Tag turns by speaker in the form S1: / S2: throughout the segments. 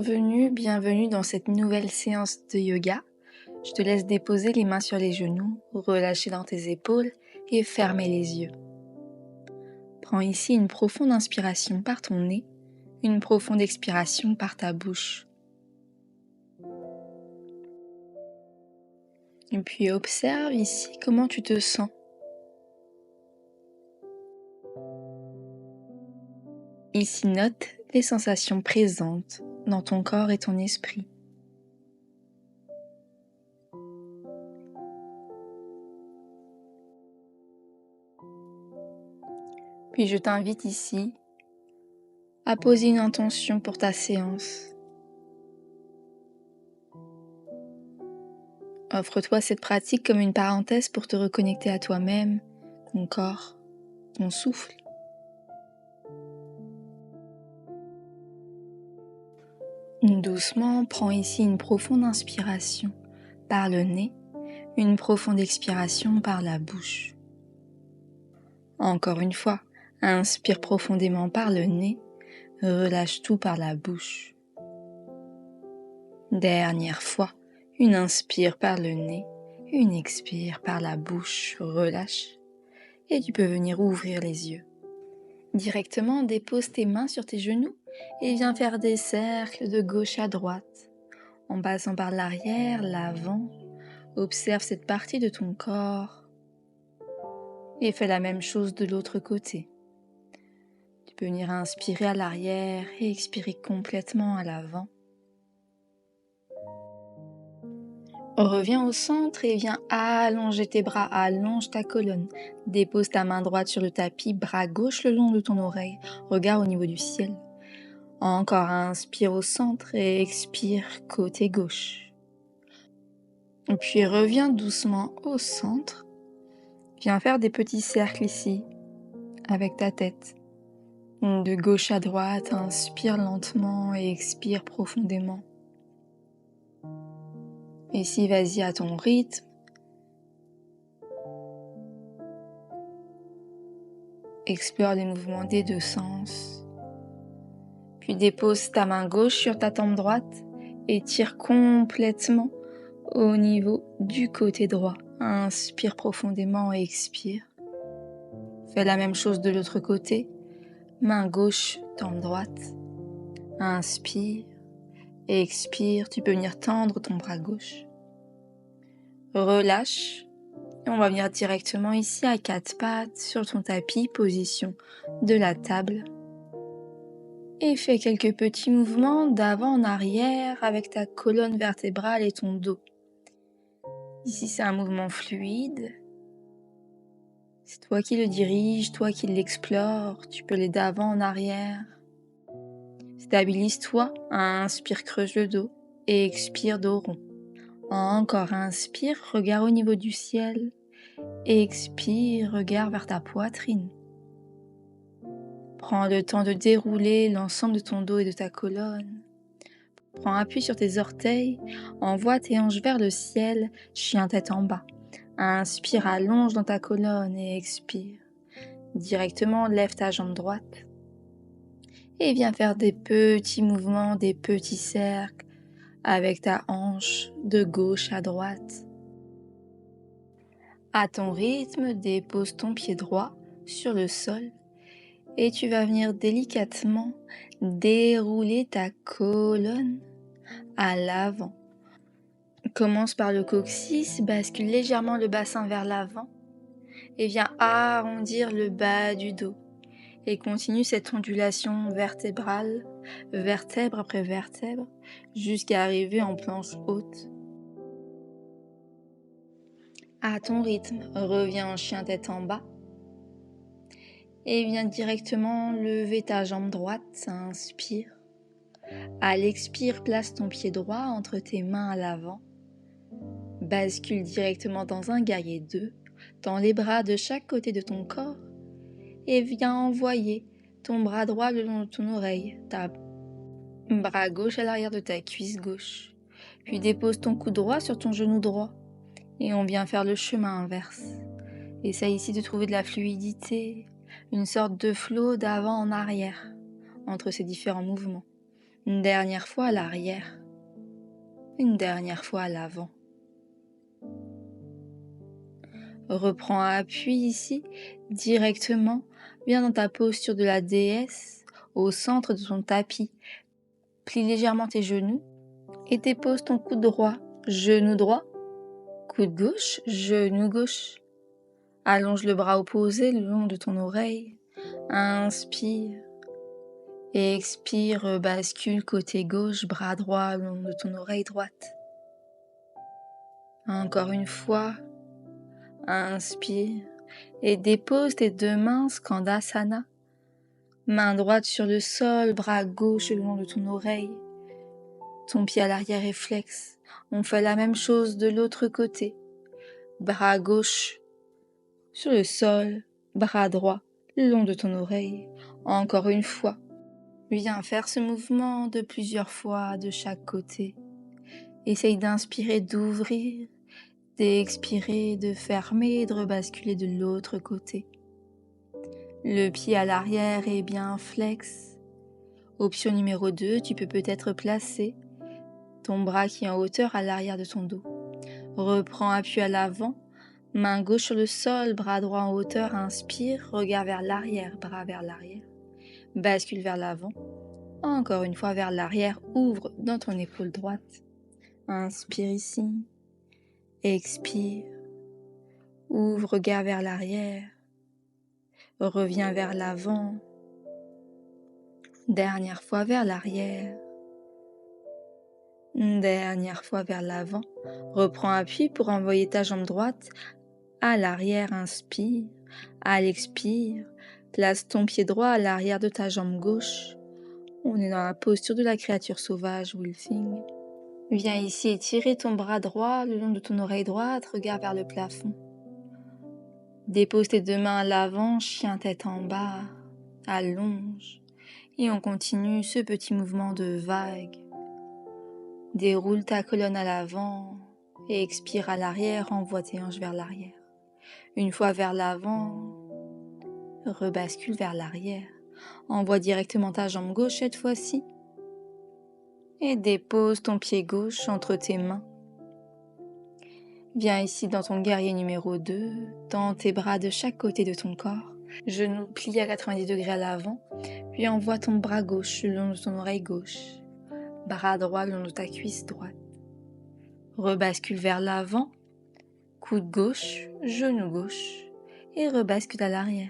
S1: bienvenue dans cette nouvelle séance de yoga. Je te laisse déposer les mains sur les genoux, relâcher dans tes épaules et fermer les yeux. Prends ici une profonde inspiration par ton nez, une profonde expiration par ta bouche. Et puis observe ici comment tu te sens. Ici note les sensations présentes dans ton corps et ton esprit. Puis je t'invite ici à poser une intention pour ta séance. Offre-toi cette pratique comme une parenthèse pour te reconnecter à toi-même, ton corps, ton souffle. Doucement, prends ici une profonde inspiration par le nez, une profonde expiration par la bouche. Encore une fois, inspire profondément par le nez, relâche tout par la bouche. Dernière fois, une inspire par le nez, une expire par la bouche, relâche. Et tu peux venir ouvrir les yeux. Directement, dépose tes mains sur tes genoux et viens faire des cercles de gauche à droite. En passant par l'arrière, l'avant, observe cette partie de ton corps et fais la même chose de l'autre côté. Tu peux venir inspirer à l'arrière et expirer complètement à l'avant. Reviens au centre et viens allonger tes bras, allonge ta colonne. Dépose ta main droite sur le tapis, bras gauche le long de ton oreille, regard au niveau du ciel. Encore inspire au centre et expire côté gauche. Puis reviens doucement au centre. Viens faire des petits cercles ici, avec ta tête. De gauche à droite, inspire lentement et expire profondément. Ici, vas-y à ton rythme. Explore les mouvements des deux sens. Puis dépose ta main gauche sur ta tempe droite et tire complètement au niveau du côté droit. Inspire profondément et expire. Fais la même chose de l'autre côté. Main gauche, tempe droite. Inspire et expire. Tu peux venir tendre ton bras gauche. Relâche. Et on va venir directement ici à quatre pattes sur ton tapis, position de la table. Et fais quelques petits mouvements d'avant en arrière avec ta colonne vertébrale et ton dos. Ici, c'est un mouvement fluide. C'est toi qui le dirige, toi qui l'explore. Tu peux aller d'avant en arrière. Stabilise-toi. Inspire, creuse le dos. Et expire, dos rond. Encore inspire, regard au niveau du ciel. Expire, regard vers ta poitrine. Prends le temps de dérouler l'ensemble de ton dos et de ta colonne. Prends appui sur tes orteils, envoie tes hanches vers le ciel, chien tête en bas. Inspire, allonge dans ta colonne et expire. Directement, lève ta jambe droite. Et viens faire des petits mouvements, des petits cercles avec ta hanche de gauche à droite. À ton rythme, dépose ton pied droit sur le sol et tu vas venir délicatement dérouler ta colonne à l'avant. Commence par le coccyx, bascule légèrement le bassin vers l'avant et viens arrondir le bas du dos. Et continue cette ondulation vertébrale, vertèbre après vertèbre, jusqu'à arriver en planche haute. À ton rythme, reviens en chien tête en bas. Et viens directement lever ta jambe droite, inspire. À l'expire, place ton pied droit entre tes mains à l'avant. Bascule directement dans un guerrier 2. Tends les bras de chaque côté de ton corps. Et viens envoyer ton bras droit le long de ton oreille, ta bras gauche à l'arrière de ta cuisse gauche. Puis dépose ton cou droit sur ton genou droit. Et on vient faire le chemin inverse. Essaye ici de trouver de la fluidité, une sorte de flow d'avant en arrière entre ces différents mouvements. Une dernière fois à l'arrière. Une dernière fois à l'avant. Reprends appui ici, directement, bien dans ta posture de la déesse, au centre de ton tapis. Plie légèrement tes genoux et dépose ton coude droit, genou droit, coude gauche, genou gauche. Allonge le bras opposé le long de ton oreille. Inspire. Et expire, bascule côté gauche, bras droit le long de ton oreille droite. Encore une fois. Inspire. Et dépose tes deux mains, Skandasana. Main droite sur le sol, bras gauche le long de ton oreille. Ton pied à l'arrière est flex. On fait la même chose de l'autre côté. Bras gauche sur le sol, bras droit le long de ton oreille. Encore une fois. Viens faire ce mouvement de plusieurs fois de chaque côté. Essaye d'inspirer, d'ouvrir, d'expirer, de fermer et de rebasculer de l'autre côté. Le pied à l'arrière est bien flex. Option numéro 2, tu peux peut-être placer ton bras qui est en hauteur à l'arrière de ton dos. Reprends appui à l'avant, main gauche sur le sol, bras droit en hauteur, inspire, regard vers l'arrière, bras vers l'arrière. Bascule vers l'avant, encore une fois vers l'arrière, ouvre dans ton épaule droite. Inspire ici, expire, ouvre, regard vers l'arrière, reviens vers l'avant, dernière fois vers l'arrière, dernière fois vers l'avant. Reprends appui pour envoyer ta jambe droite à l'arrière, inspire, à l'expire, place ton pied droit à l'arrière de ta jambe gauche. On est dans la posture de la créature sauvage, Wulfing. Viens ici étirer ton bras droit le long de ton oreille droite, regarde vers le plafond. Dépose tes deux mains à l'avant, chien tête en bas, allonge. Et on continue ce petit mouvement de vague. Déroule ta colonne à l'avant et expire à l'arrière, envoie tes hanches vers l'arrière. Une fois vers l'avant, rebascule vers l'arrière. Envoie directement ta jambe gauche cette fois-ci. Et dépose ton pied gauche entre tes mains. Viens ici dans ton guerrier numéro 2, tends tes bras de chaque côté de ton corps. Genoux pliés à 90 degrés à l'avant, puis envoie ton bras gauche le long de ton oreille gauche. Bras droit le long de ta cuisse droite. Rebascule vers l'avant, coude gauche, genou gauche, et rebascule à l'arrière.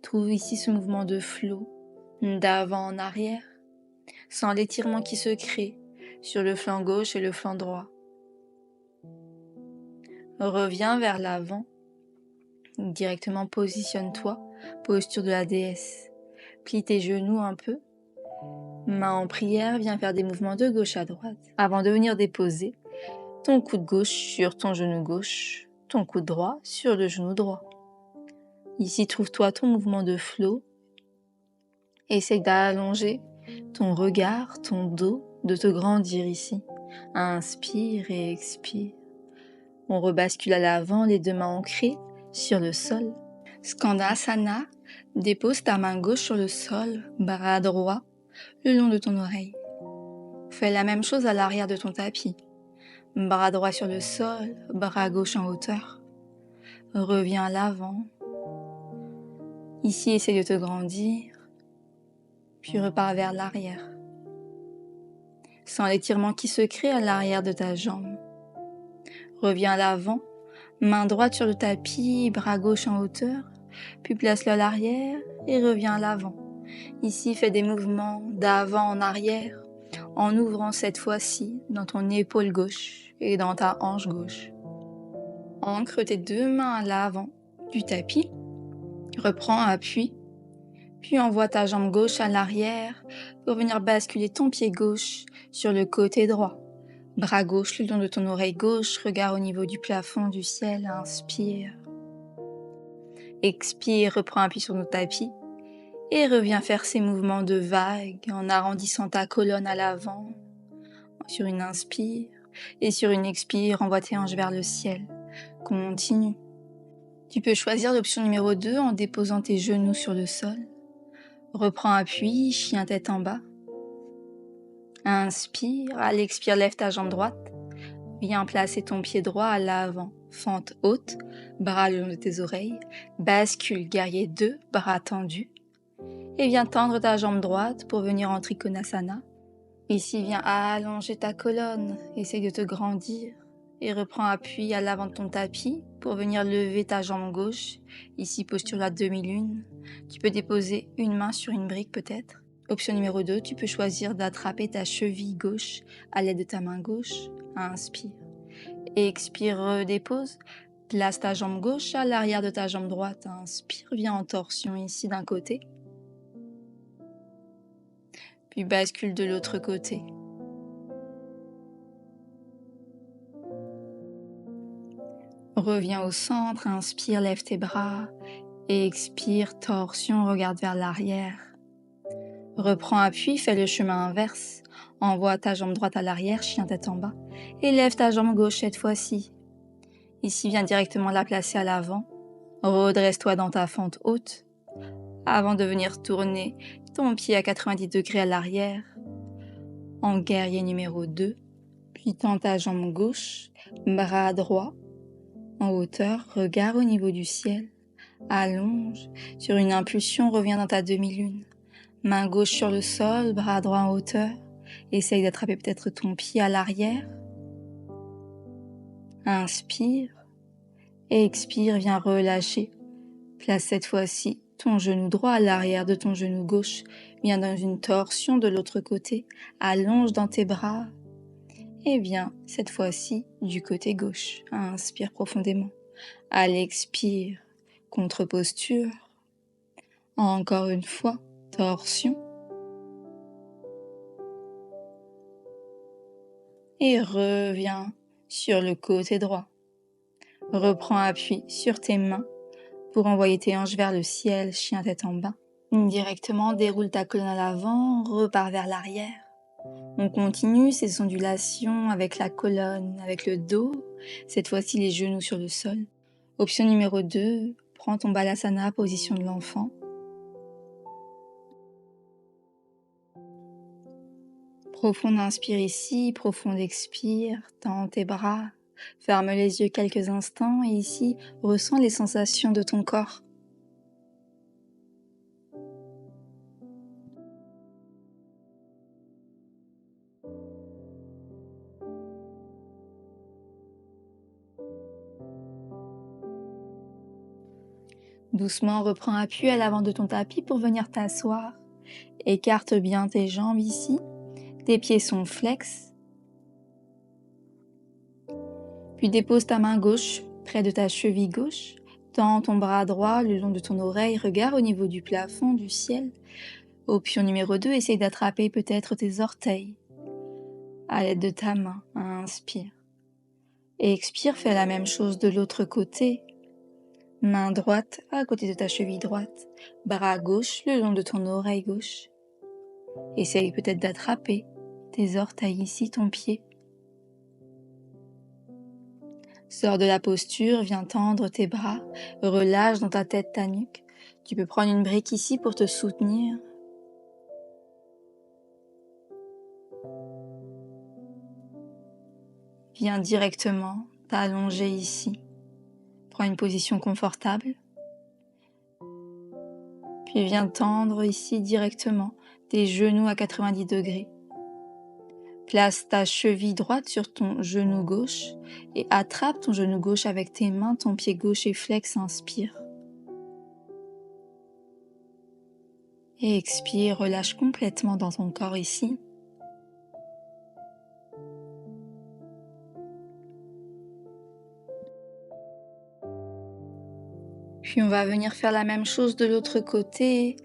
S1: Trouve ici ce mouvement de flow, d'avant en arrière, sans l'étirement qui se crée sur le flanc gauche et le flanc droit. Reviens vers l'avant, directement positionne-toi, posture de la déesse. Plie tes genoux un peu, main en prière, viens faire des mouvements de gauche à droite, avant de venir déposer ton coude gauche sur ton genou gauche, ton coude droit sur le genou droit. Ici, trouve-toi ton mouvement de flow. Essaye d'allonger ton regard, ton dos, de te grandir ici. Inspire et expire. On rebascule à l'avant, les deux mains ancrées sur le sol. Skandasana, dépose ta main gauche sur le sol, bras droit, le long de ton oreille. Fais la même chose à l'arrière de ton tapis. Bras droit sur le sol, bras gauche en hauteur. Reviens à l'avant. Ici, essaye de te grandir, puis repars vers l'arrière. Sans l'étirement qui se crée à l'arrière de ta jambe. Reviens à l'avant, main droite sur le tapis, bras gauche en hauteur, puis place-le à l'arrière et reviens à l'avant. Ici, fais des mouvements d'avant en arrière, en ouvrant cette fois-ci dans ton épaule gauche et dans ta hanche gauche. Ancre tes deux mains à l'avant du tapis, reprends appui, puis envoie ta jambe gauche à l'arrière pour venir basculer ton pied gauche sur le côté droit. Bras gauche le long de ton oreille gauche, regard au niveau du plafond du ciel, inspire. Expire, reprends appui sur ton tapis et reviens faire ces mouvements de vague en arrondissant ta colonne à l'avant. Sur une inspire et sur une expire, envoie tes hanches vers le ciel. Continue. Tu peux choisir l'option numéro 2 en déposant tes genoux sur le sol. Reprends appui, chien tête en bas. Inspire, à l'expire, lève ta jambe droite. Viens placer ton pied droit à l'avant, fente haute, bras le long de tes oreilles. Bascule, guerrier 2, bras tendus. Et viens tendre ta jambe droite pour venir en Trikonasana. Ici, viens allonger ta colonne, essaye de te grandir. Et reprends appui à l'avant de ton tapis pour venir lever ta jambe gauche. Ici, posture la demi-lune. Tu peux déposer une main sur une brique peut-être. Option numéro 2, tu peux choisir d'attraper ta cheville gauche à l'aide de ta main gauche. Inspire. Expire, redépose. Place ta jambe gauche à l'arrière de ta jambe droite. Inspire, viens en torsion ici d'un côté. Puis bascule de l'autre côté. Reviens au centre, inspire, lève tes bras. Expire, torsion, regarde vers l'arrière. Reprends appui, fais le chemin inverse. Envoie ta jambe droite à l'arrière, chien tête en bas. Et lève ta jambe gauche cette fois-ci. Ici, viens directement la placer à l'avant. Redresse-toi dans ta fente haute. Avant de venir tourner ton pied à 90 degrés à l'arrière. En guerrier numéro 2. Puis tends ta jambe gauche, bras droit. En hauteur, regard au niveau du ciel. Allonge. Sur une impulsion, reviens dans ta demi-lune. Main gauche sur le sol, bras droit en hauteur. Essaye d'attraper peut-être ton pied à l'arrière. Inspire. Expire, viens relâcher. Place cette fois-ci ton genou droit à l'arrière de ton genou gauche. Viens dans une torsion de l'autre côté. Allonge dans tes bras. Et viens cette fois-ci du côté gauche. Inspire profondément. À l'expire, contre-posture. Encore une fois, torsion. Et reviens sur le côté droit. Reprends appui sur tes mains pour envoyer tes hanches vers le ciel, chien tête en bas. Directement, déroule ta colonne à l'avant, repars vers l'arrière. On continue ces ondulations avec la colonne, avec le dos, cette fois-ci les genoux sur le sol. Option numéro 2, prends ton balasana, position de l'enfant. Profonde inspire ici, profonde expire, tends tes bras, ferme les yeux quelques instants et ici, ressens les sensations de ton corps. Doucement, reprends appui à l'avant de ton tapis pour venir t'asseoir. Écarte bien tes jambes ici. Tes pieds sont flex. Puis dépose ta main gauche près de ta cheville gauche. Tends ton bras droit le long de ton oreille. Regarde au niveau du plafond, du ciel. Option numéro 2, essaye d'attraper peut-être tes orteils. À l'aide de ta main, inspire. Et expire, fais la même chose de l'autre côté. Main droite à côté de ta cheville droite. Bras gauche le long de ton oreille gauche. Essaye peut-être d'attraper tes orteils ici, ton pied. Sors de la posture, viens tendre tes bras, relâche dans ta tête ta nuque. Tu peux prendre une brique ici pour te soutenir. Viens directement t'allonger ici. Prends une position confortable. Puis viens tendre ici directement tes genoux à 90 degrés. Place ta cheville droite sur ton genou gauche et attrape ton genou gauche avec tes mains, ton pied gauche est flex, inspire. Et expire, relâche complètement dans ton corps ici. Puis on va venir faire la même chose de l'autre côté.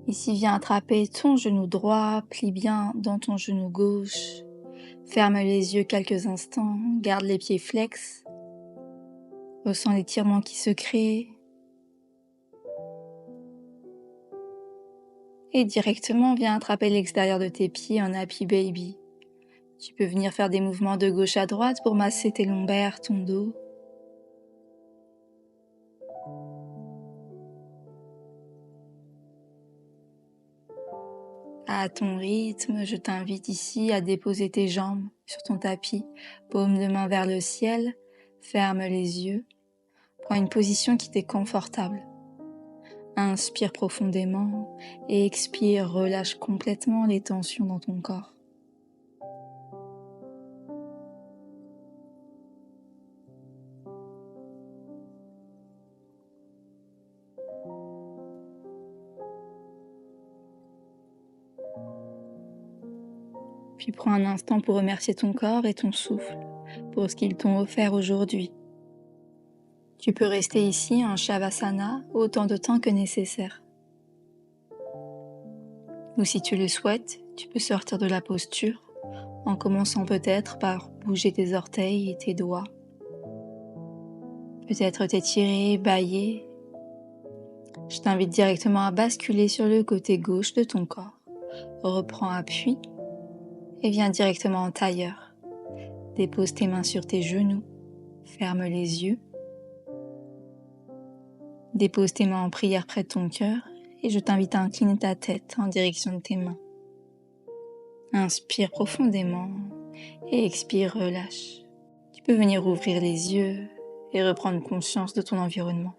S1: Ici, viens attraper ton genou droit, plie bien dans ton genou gauche. Ferme les yeux quelques instants, garde les pieds flex. Ressens l'étirement qui se crée. Et directement, viens attraper l'extérieur de tes pieds en Happy Baby. Tu peux venir faire des mouvements de gauche à droite pour masser tes lombaires, ton dos. À ton rythme, je t'invite ici à déposer tes jambes sur ton tapis, paume de main vers le ciel, ferme les yeux, prends une position qui t'est confortable. Inspire profondément et expire, relâche complètement les tensions dans ton corps. Puis prends un instant pour remercier ton corps et ton souffle pour ce qu'ils t'ont offert aujourd'hui. Tu peux rester ici en Shavasana autant de temps que nécessaire. Ou si tu le souhaites, tu peux sortir de la posture en commençant peut-être par bouger tes orteils et tes doigts. Peut-être t'étirer, bâiller. Je t'invite directement à basculer sur le côté gauche de ton corps. Reprends appui et viens directement en tailleur. Dépose tes mains sur tes genoux, ferme les yeux. Dépose tes mains en prière près de ton cœur et je t'invite à incliner ta tête en direction de tes mains. Inspire profondément et expire, relâche. Tu peux venir ouvrir les yeux et reprendre conscience de ton environnement.